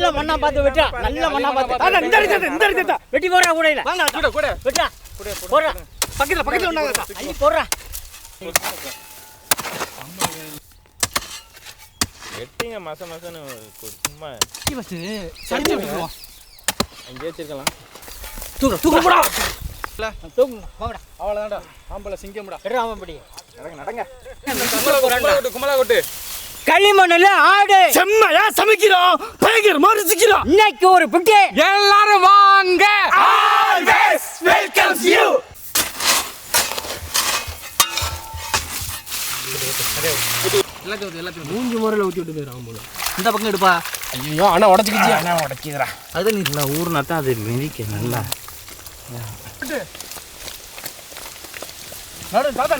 நல்ல மண்ணா பார்த்து வெட்டா. நல்ல மண்ணா பார்த்து. இந்த வெட்டி போறா கூடையில. கூட வெட்டா. போறா. பக்கத்துல ஒண்ணாங்கடா. அள்ளி போறா. வெட்டிங்க மசன்னு சும்மா ஃபர்ஸ்ட் சரியா வெட்டுவோம். அங்கே வச்சிருக்கலாம். தூக்கு போடா. தூக்கு வாங்கடா. அவ்வளவுதான்டா. ஆம்பளை சிங்கம்டா. எடா அவன் படி. நடங்க. குமலா கொட்டு. களிமண்ணுல ஆடு. செம்மையா சமைக்கிறோம். பயங்கரமா ருசிக்கிறோம். இன்னைக்கு ஒரு பிட்டே. எல்லாரும் வாங்க. Always welcomes you. எல்லாத்தையும் மூஞ்சி முறையில் ஊற்றி விட்டு போயிடும் போல. இந்த பக்கம் எடுப்பா. ஐயோ அண்ணா உடச்சிக்கிச்சு. அண்ணா உடச்சிக்கிறா. அது நீ ஊர்னா தான் அது மிதிக்க நல்லா.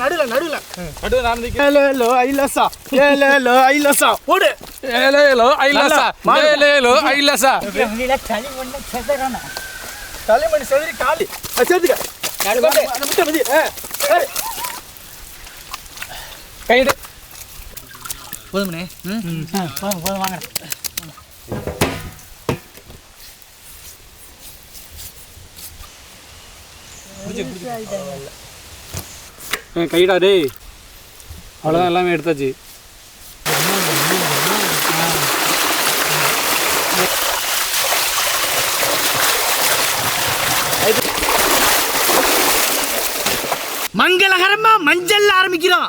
நடுல ஏலேலோ ஐலசா ஏலேலோ ஐலசா ஓடு ஏலேலோ ஐலசா ஏலேலோ ஐலசா களிமண்ண செதறனா. தலைமணி செதறி காலி சேர்த்துக்க. கைடு போதுமனே. போதும் வாங்க. கைடா டேய். அவ்வளோதான் எல்லாமே எடுத்தாச்சு. மங்களகரமா மஞ்சள் ஆரம்பிக்கிறோம்.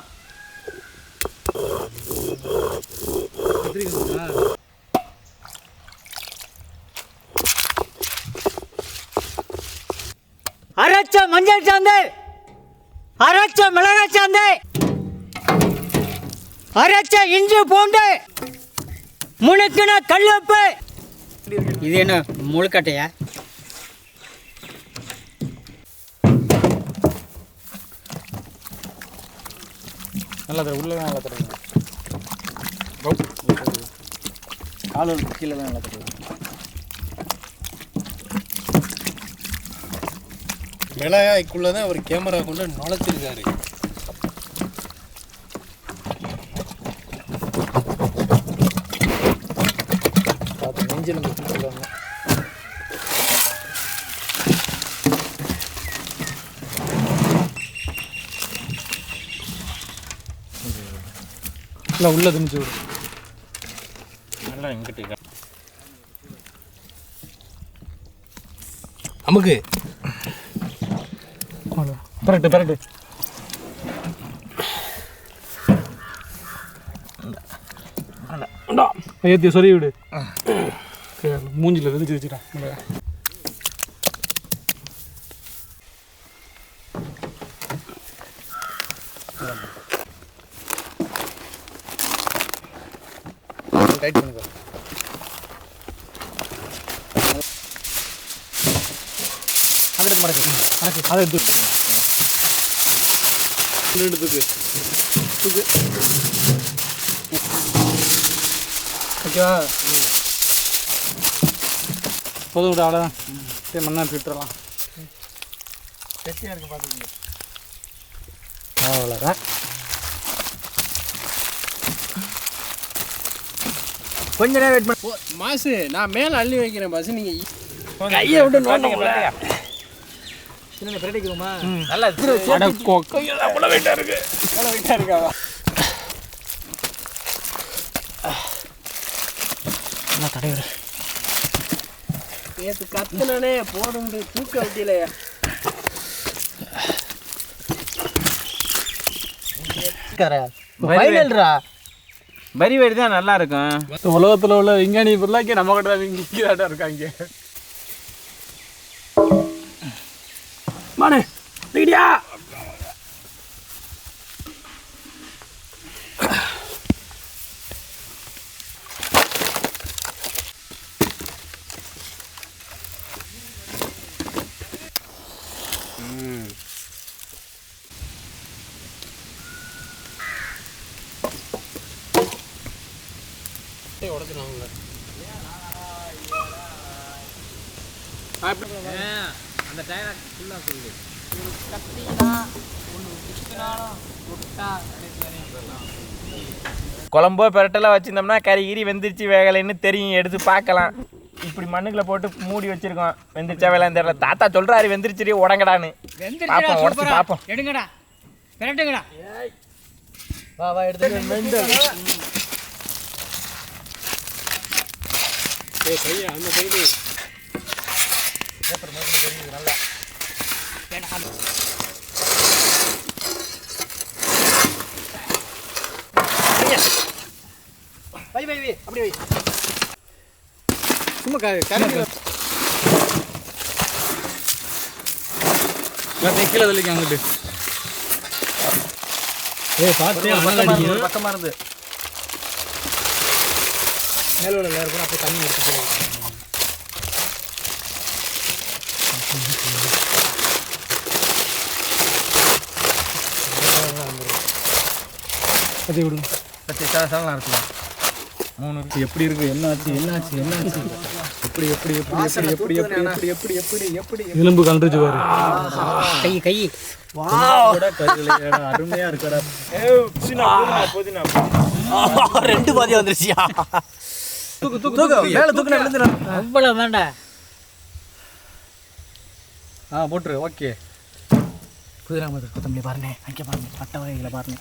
அரைச்ச மஞ்சள் சாந்து, அரைச்ச மிளகாய் சாந்து, அரைச்ச இஞ்சி பூண்டு, முணுக்கின கல்லுப்பு. இது என்ன முழுக்கட்டையா? நல்லா தர உள்ளே நல்லா தருங்க. கால் கீழே தான் நல்லா தருங்க. மிளகாய்க்குள்ளதான் அவர் கேமரா கொண்டு நுழைச்சிருக்காரு. நெஞ்சில் சொல்லுவாங்க. இல்லை உள்ள திணிச்சு விடு. நல்லா எங்கிட்ட நமக்கு பரட்டு ஏற்றி சொறி விடு. மூஞ்சில் விதிச்சு வச்சுட்டா. டைட் பண்ணுங்க. அதை எடுத்து ஓகேவா? போதும் விட அவ்வளோதான். சரி மண்ணா விட்டுறலாம். கெட்டியாக இருக்கு பார்த்துக்கோங்க. அவ்வளோதான். கொஞ்ச நேரம் வெயிட் பண்ண. மாசு நான் மேலே அள்ளி வைக்கிறேன் பாஸ். நீங்கள் கையை விட்டு நோண்டுங்களா? சின்ன பிரட்டிக்குமா? நல்லா அவ்வளோ வெயிட்டாக இருக்கு. அவ்வளோ வெயிட்டாக இருக்காவா? என்ன தடைவிட நேற்று கத்துனானே போடும் தூக்க வட்டியிலையா? பரி வரி தான் நல்லா இருக்கும். உலகத்தில் உள்ள விஞ்ஞானி பொருளாக்கி நம்ம கிட்ட விஞ்ஞானிதான் இருக்காங்க. மானே ரெடியா? உடச்சுனாங்க. அந்த டயர் ஃபுல்லாக சொல்லு. குழம்போ பெரட்டெல்லாம் வச்சுருந்தோம்னா கறி கீரி வெந்துருச்சு வேகலைன்னு தெரியும், எடுத்து பார்க்கலாம். இப்படி மண்ணுக்குள்ள போட்டு மூடி வச்சிருக்கோம். வெந்திரிச்சா வேலை தெரியல. தாத்தா சொல்றாரு வெந்திரிச்சிரி உடங்கடான்னு. பாப்போம், உடச்சு பாப்போம். எடுங்கடா, விரட்டுங்கடா. வா வா எடுத்து மெண்டல். ஏய் கையா அந்த சைடு. பேப்பர் மாதிரி தெரியுது நல்லா. வை வை வை அப்படி வை. சும்மா கரெக்ட். கீழே தள்ளிக்க அங்கிட்டு. ஏய் பாத்து அனலடிங்க. பக்கமா இருந்து. மேலோட லேயர் கூட அப்படியே தண்ணி எடுத்து போடுங்க. அது விடுங்க. பச்சை சாலலாம் இருக்குல்ல. 3 எப்படி இருக்கு? என்னாச்சு? எப்படி எலும்பு கலந்துச்சு பாரு. கை வாவ் அருமையா இருக்குடா. புதினா 2 பாதியா வந்துருச்சியா? தூக்கு மேல தூக்குன விழுந்துற. அவ்வளவு தான்டா. போட்டுரு. ஓகே. புதினா மாதிரி கொத்தமல்லி பாருங்க, அங்கே பாருங்க, பட்டை வகைகளை பாருங்க.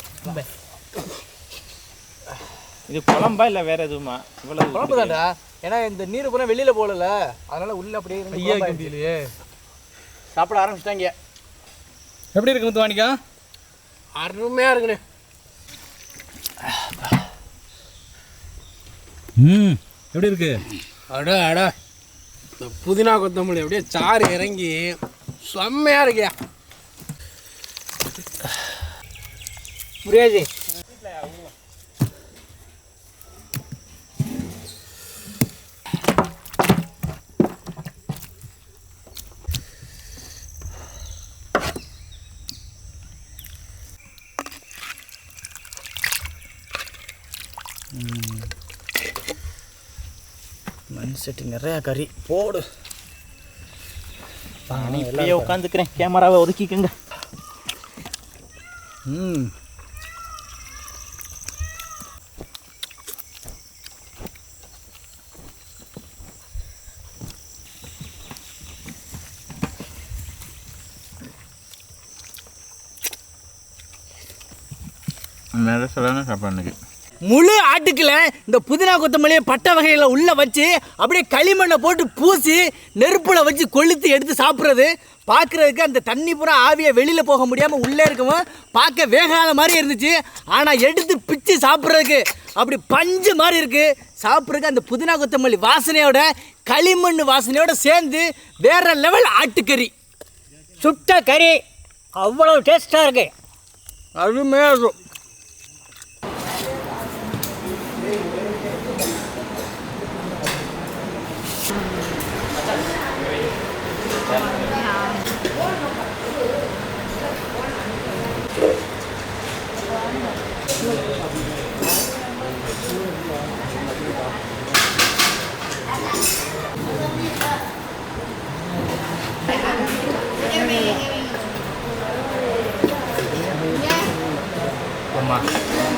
இது குழம்பா இல்லை வேற எதுவுமா? இவ்வளவு குழம்பு தான்டா. ஏன்னா இந்த நீர் பூரா வெளியில போகல, அதனால உள்ள அப்படியே இருந்து சாப்பிட ஆரம்பிச்சிட்டாங்க. எப்படி இருக்கு முத்துவாணிக்கா? அருமையா இருக்குண்ணே. எப்படி இருக்கு? அடா இந்த புதினா கொத்தமல்லி அப்படியே சாறு இறங்கி செம்மையா இருக்கியா. முடியாது. மண் செட்டி நிறையா கறி போடு. நான் இப்படியே உட்காந்துக்கிறேன். கேமராவை ஒதுக்கிக்கங்க. நிறைய சொல்லான சாப்பாடு. முழு ஆட்டுக்குள்ள இந்த புதினா கொத்தமல்லியை பட்டை வகைகளை உள்ளே வச்சு அப்படியே களிமண்ணை போட்டு பூசி நெருப்பில் வச்சு கொளுத்து எடுத்து சாப்பிட்றது பார்க்குறதுக்கு அந்த தண்ணி பூரா ஆவியை வெளியில் போக முடியாமல் உள்ளே இருக்கவும் பார்க்க வேகாத மாதிரி இருந்துச்சு. ஆனால் எடுத்து பிச்சு சாப்பிட்றதுக்கு அப்படி பஞ்சு மாதிரி இருக்குது. சாப்பிட்றதுக்கு அந்த புதினா கொத்தமல்லி வாசனையோட களிமண் வாசனையோட சேர்ந்து வேற லெவல் ஆட்டுக்கறி, சுட்ட கறி அவ்வளோ டேஸ்ட்டாக இருக்குது. அருமையாக இருக்கும்.